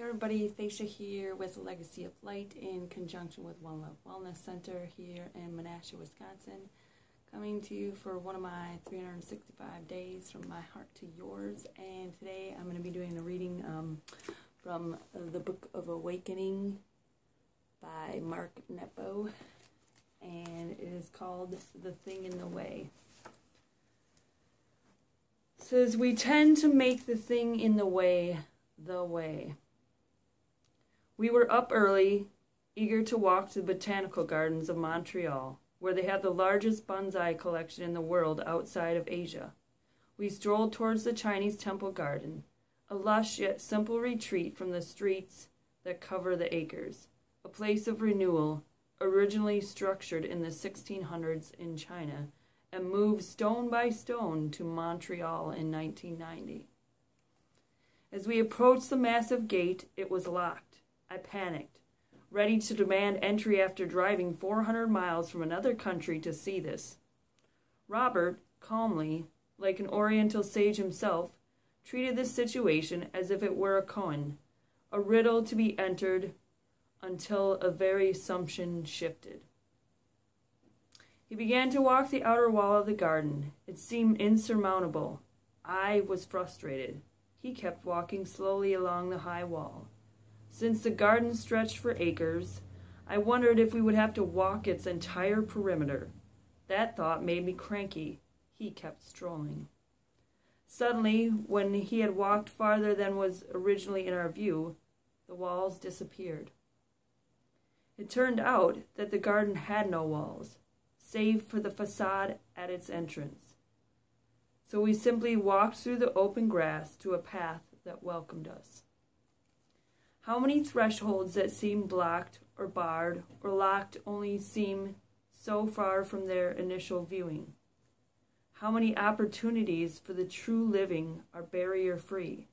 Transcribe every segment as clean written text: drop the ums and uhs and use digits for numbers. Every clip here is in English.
everybody, Thacia here with Legacy of Light in conjunction with One Love Wellness Center here in Menasha, Wisconsin. Coming to you for one of my 365 days from my heart to yours. And today I'm going to be doing a reading from the Book of Awakening by NEPO. And it is called The Thing in the Way. It says, we tend to make the thing in the way the way. We were up early, eager to walk to the botanical gardens of Montreal, where they have the largest bonsai collection in the world outside of Asia. We strolled towards the Chinese temple garden, a lush yet simple retreat from the streets that cover the acres, a place of renewal, originally structured in the 1600s in China, and moved stone by stone to Montreal in 1990. As we approached the massive gate, it was locked. I panicked, ready to demand entry after driving 400 miles from another country to see this. Robert, calmly, like an Oriental sage himself, treated this situation as if it were a koan, a riddle to be entered until a very assumption shifted. He began to walk the outer wall of the garden. It seemed insurmountable. I was frustrated. He kept walking slowly along the high wall. Since the garden stretched for acres, I wondered if we would have to walk its entire perimeter. That thought made me cranky. He kept strolling. Suddenly, when he had walked farther than was originally in our view, the walls disappeared. It turned out that the garden had no walls, save for the facade at its entrance. So we simply walked through the open grass to a path that welcomed us. How many thresholds that seem blocked or barred or locked only seem so far from their initial viewing? How many opportunities for the true living are barrier-free?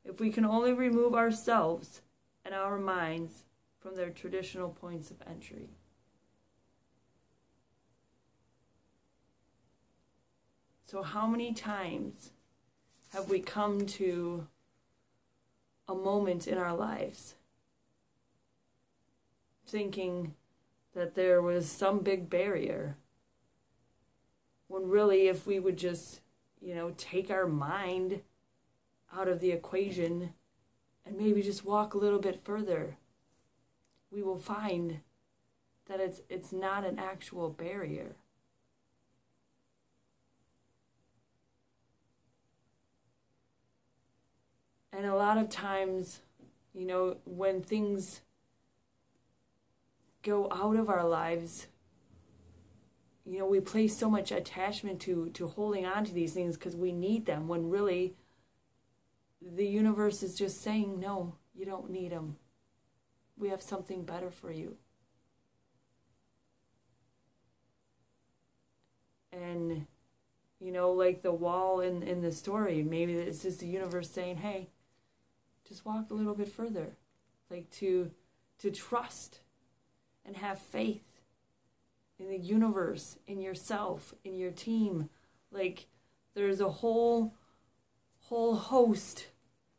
If we can only remove ourselves and our minds from their traditional points of entry. So how many times have we come to a moment in our lives thinking that there was some big barrier, when really if we would just, take our mind out of the equation and maybe just walk a little bit further, we will find that it's not an actual barrier. And a lot of times, when things go out of our lives, we place so much attachment to holding on to these things because we need them, when really the universe is just saying, no, you don't need them. We have something better for you. And, like the wall in the story, maybe it's just the universe saying, hey, just walk a little bit further. Like to trust and have faith in the universe, in yourself, in your team. Like there's a whole host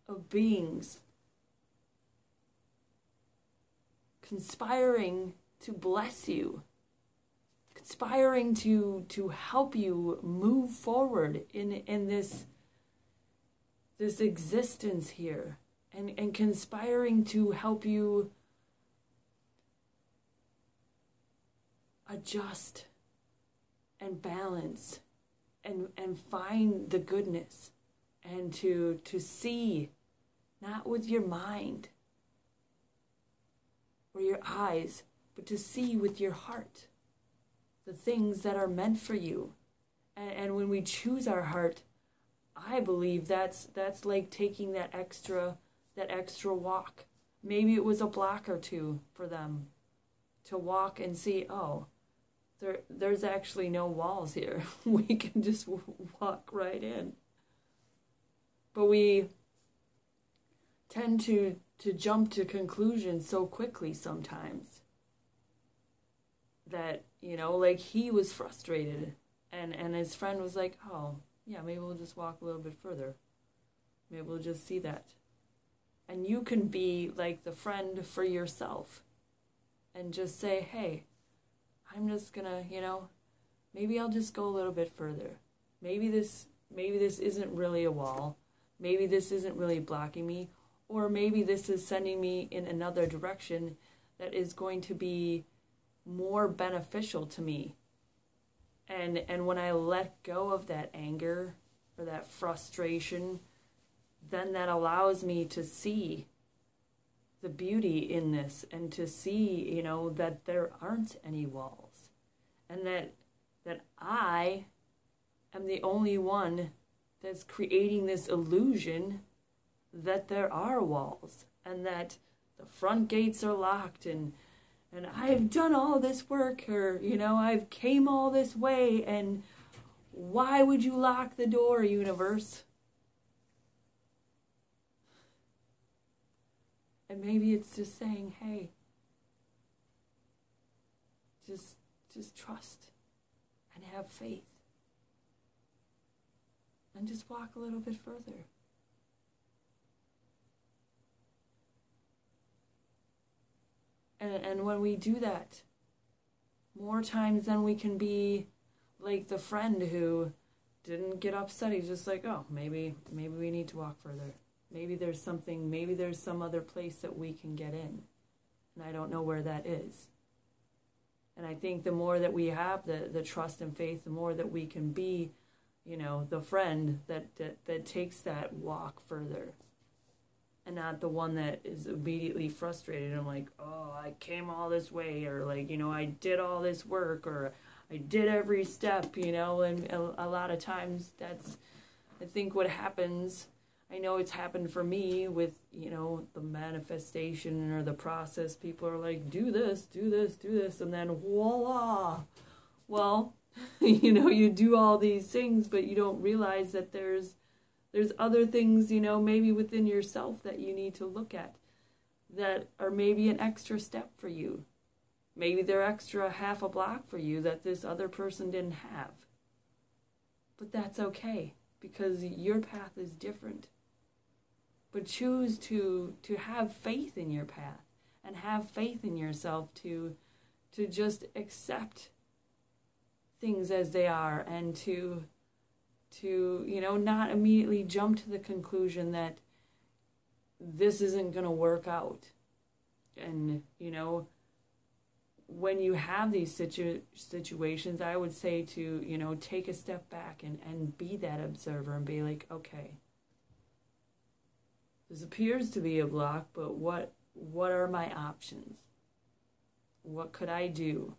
of beings conspiring to bless you, conspiring to help you move forward in this existence here, and conspiring to help you adjust and balance and find the goodness, and to see, not with your mind or your eyes, but to see with your heart the things that are meant for you. And when we choose our heart, I believe that's like taking that extra walk. Maybe it was a block or two for them to walk and see, oh, there's actually no walls here. We can just walk right in. But we tend to jump to conclusions so quickly sometimes that, like he was frustrated and his friend was like, oh, yeah, maybe we'll just walk a little bit further. Maybe we'll just see that. And you can be like the friend for yourself and just say, hey, I'm just gonna, maybe I'll just go a little bit further. Maybe this isn't really a wall. Maybe this isn't really blocking me. Or maybe this is sending me in another direction that is going to be more beneficial to me. And when I let go of that anger or that frustration, then that allows me to see the beauty in this and to see, that there aren't any walls. And that I am the only one that's creating this illusion that there are walls and that the front gates are locked and I've done all this work, or, I've came all this way, and why would you lock the door, universe? And maybe it's just saying, hey, just trust and have faith and just walk a little bit further. And when we do that, more times than we can be like the friend who didn't get upset. He's just like, oh, maybe we need to walk further. Maybe there's some other place that we can get in. And I don't know where that is. And I think the more that we have the trust and faith, the more that we can be, the friend that takes that walk further. And not the one that is immediately frustrated and like, oh, I came all this way, or like, I did all this work, or I did every step, and a lot of times that's, I think what happens, I know it's happened for me with, the manifestation or the process. People are like, do this, do this, do this, and then voila. Well, you do all these things, but you don't realize that there's other things, maybe within yourself that you need to look at that are maybe an extra step for you. Maybe they're extra half a block for you that this other person didn't have. But that's okay, because your path is different. But choose to have faith in your path and have faith in yourself to just accept things as they are, and to not immediately jump to the conclusion that this isn't going to work out. And, when you have these situations, I would say to, take a step back and be that observer and be like, okay, this appears to be a block, but what are my options? What could I do?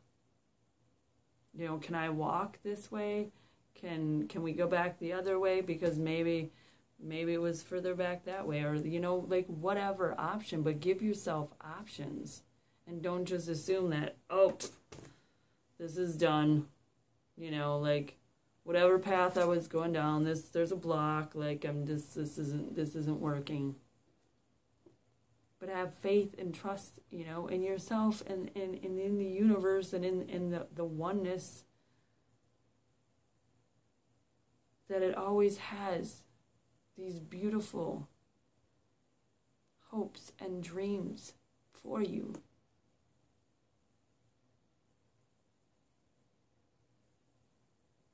Can I walk this way? Can we go back the other way, because maybe it was further back that way, or whatever option, but give yourself options, and don't just assume that, oh, this is done, whatever path I was going down, there's a block, this isn't working. But have faith and trust, in yourself and in the universe and in the oneness, that it always has these beautiful hopes and dreams for you.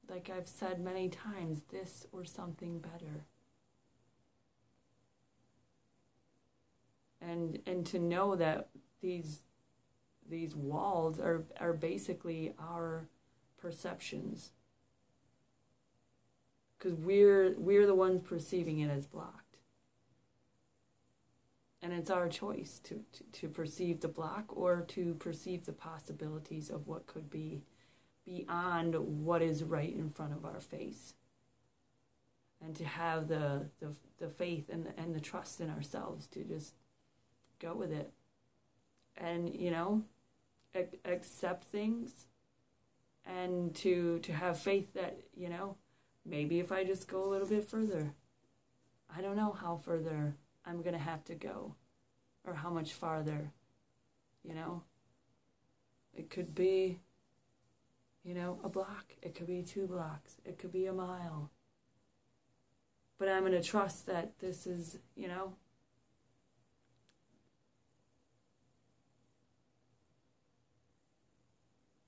Like I've said many times, this or something better. And to know that these walls are basically our perceptions. Because we're the ones perceiving it as blocked. And it's our choice to perceive the block or to perceive the possibilities of what could be beyond what is right in front of our face. And to have the faith and the trust in ourselves to just go with it. And, accept things. And to have faith that, maybe if I just go a little bit further, I don't know how further I'm going to have to go, or how much farther, It could be, a block. It could be 2 blocks. It could be a mile. But I'm going to trust that this is,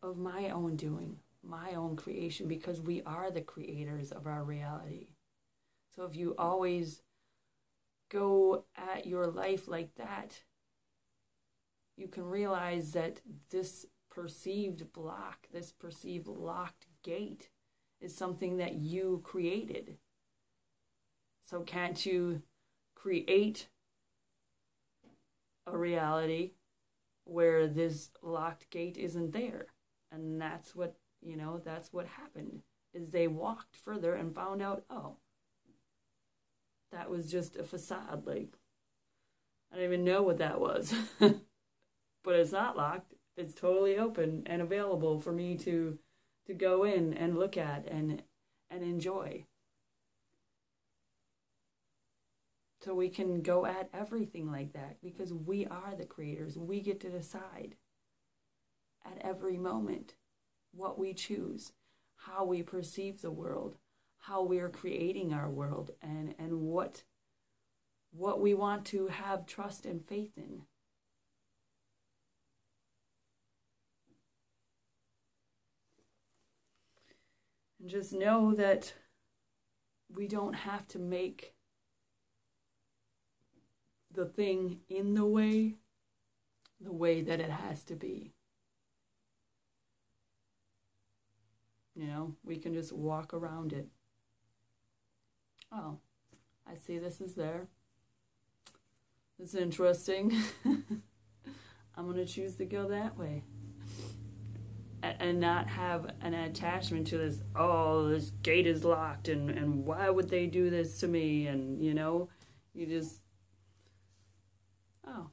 of my own doing, my own creation, because we are the creators of our reality. So if you always go at your life like that, you can realize that this perceived block, this perceived locked gate is something that you created. So can't you create a reality where this locked gate isn't there? And that's what, that's what happened, is they walked further and found out, oh, that was just a facade. Like, I don't even know what that was. But it's not locked. It's totally open and available for me to go in and look at and enjoy. So we can go at everything like that because we are the creators. We get to decide at every moment what we choose, how we perceive the world, how we are creating our world, and what we want to have trust and faith in. And just know that we don't have to make the thing in the way that it has to be. We can just walk around it. Oh, I see this is there. It's interesting. I'm going to choose to go that way. And not have an attachment to this, oh, this gate is locked, and why would they do this to me? And, you just, oh,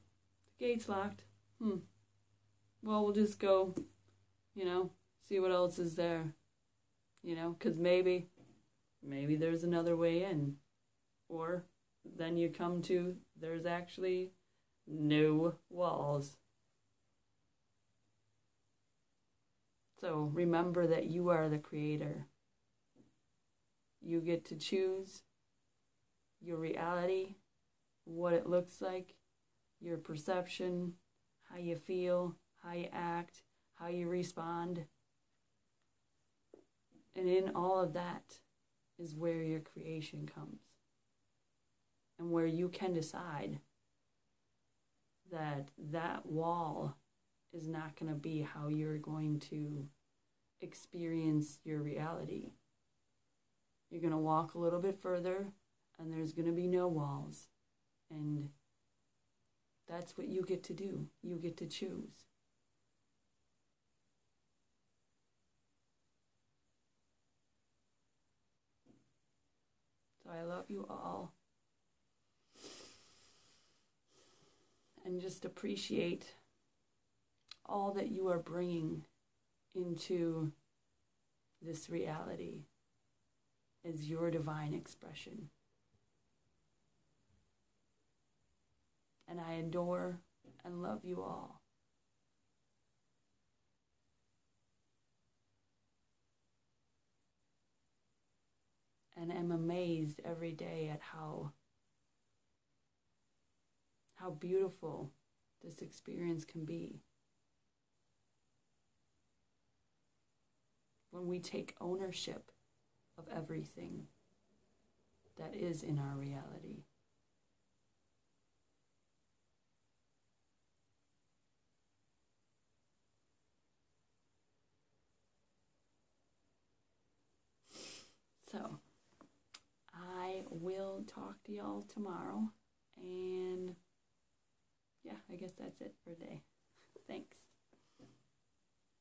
the gate's locked. Well, we'll just go, see what else is there. Because maybe there's another way in. Or then you come to, there's actually no walls. So remember that you are the creator. You get to choose your reality, what it looks like, your perception, how you feel, how you act, how you respond. And in all of that is where your creation comes. And where you can decide that that wall is not going to be how you're going to experience your reality. You're going to walk a little bit further, and there's going to be no walls. And that's what you get to do. You get to choose. So I love you all. And just appreciate all that you are bringing into this reality as your divine expression. And I adore and love you all. And am amazed every day at how beautiful this experience can be. When we take ownership of everything that is in our reality. So, I will talk to y'all tomorrow, and yeah, I guess that's it for today. Thanks.